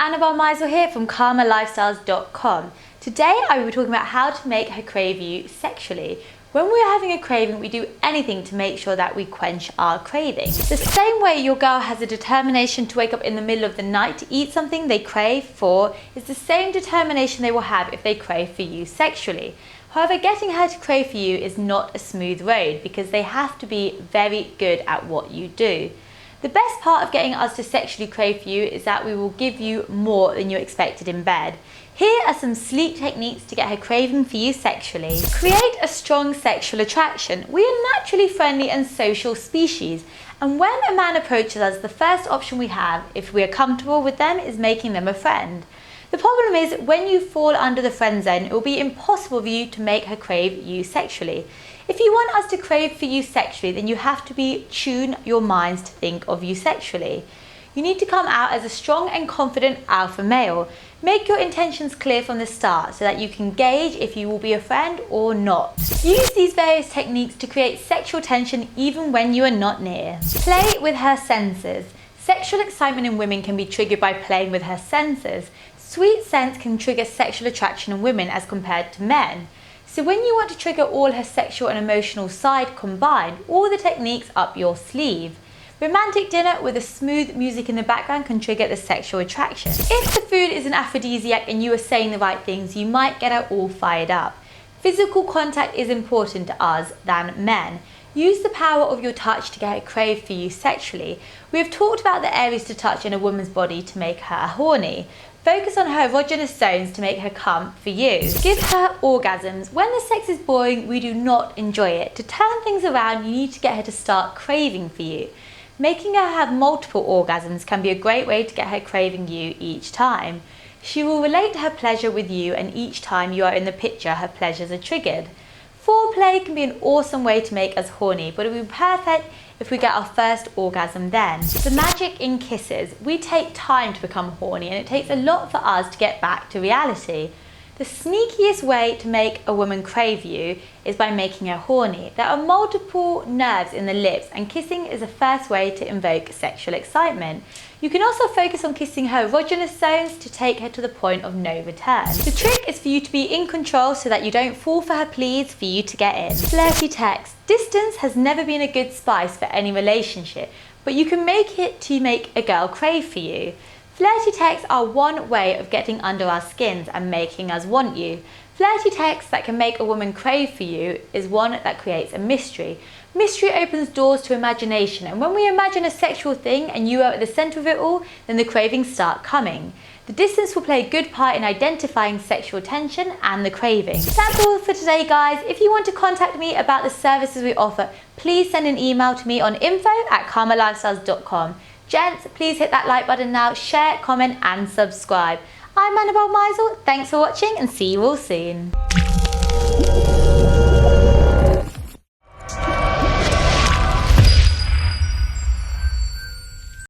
Annabelle Meisel here from Kamalifestyles.com. Today I will be talking about how to make her crave you sexually. When we're having a craving, we do anything to make sure that we quench our craving. The same way your girl has a determination to wake up in the middle of the night to eat something they crave for is the same determination they will have if they crave for you sexually. However, getting her to crave for you is not a smooth road because they have to be very good at what you do. The best part of getting us to sexually crave for you is that we will give you more than you expected in bed. Here are some sleep techniques to get her craving for you sexually. Create a strong sexual attraction. We are naturally friendly and social species, and when a man approaches us, the first option we have, if we are comfortable with them, is making them a friend. The problem is, when you fall under the friend zone, it will be impossible for you to make her crave you sexually. If you want us to crave for you sexually, then you have to tune your minds to think of you sexually. You need to come out as a strong and confident alpha male. Make your intentions clear from the start so that you can gauge if you will be a friend or not. Use these various techniques to create sexual tension even when you are not near. Play with her senses. Sexual excitement in women can be triggered by playing with her senses. Sweet scents can trigger sexual attraction in women as compared to men. So when you want to trigger all her sexual and emotional side combined, all the techniques up your sleeve. Romantic dinner with a smooth music in the background can trigger the sexual attraction. If the food is an aphrodisiac and you are saying the right things, you might get her all fired up. Physical contact is important to us than men. Use the power of your touch to get her crave for you sexually. We have talked about the areas to touch in a woman's body to make her horny. Focus on her erogenous zones to make her come for you. Give her orgasms. When the sex is boring, we do not enjoy it. To turn things around, you need to get her to start craving for you. Making her have multiple orgasms can be a great way to get her craving you each time. She will relate her pleasure with you, and each time you are in the picture, her pleasures are triggered. Foreplay can be an awesome way to make us horny, but it would be perfect if we get our first orgasm then. The magic in kisses. We take time to become horny, and it takes a lot for us to get back to reality. The sneakiest way to make a woman crave you is by making her horny. There are multiple nerves in the lips, and kissing is the first way to invoke sexual excitement. You can also focus on kissing her erogenous zones to take her to the point of no return. The trick is for you to be in control so that you don't fall for her pleas for you to get in. Flirty text. Distance has never been a good spice for any relationship, but you can make it to make a girl crave for you. Flirty texts are one way of getting under our skins and making us want you. Flirty texts that can make a woman crave for you is one that creates a mystery. Mystery opens doors to imagination, and when we imagine a sexual thing and you are at the centre of it all, then the cravings start coming. The distance will play a good part in identifying sexual tension and the craving. That's all for today, guys. If you want to contact me about the services we offer, please send an email to me on info@kamalifestyles.com. Gents, please hit that like button now, share, comment and subscribe. I'm Annabelle Meisel, thanks for watching and see you all soon.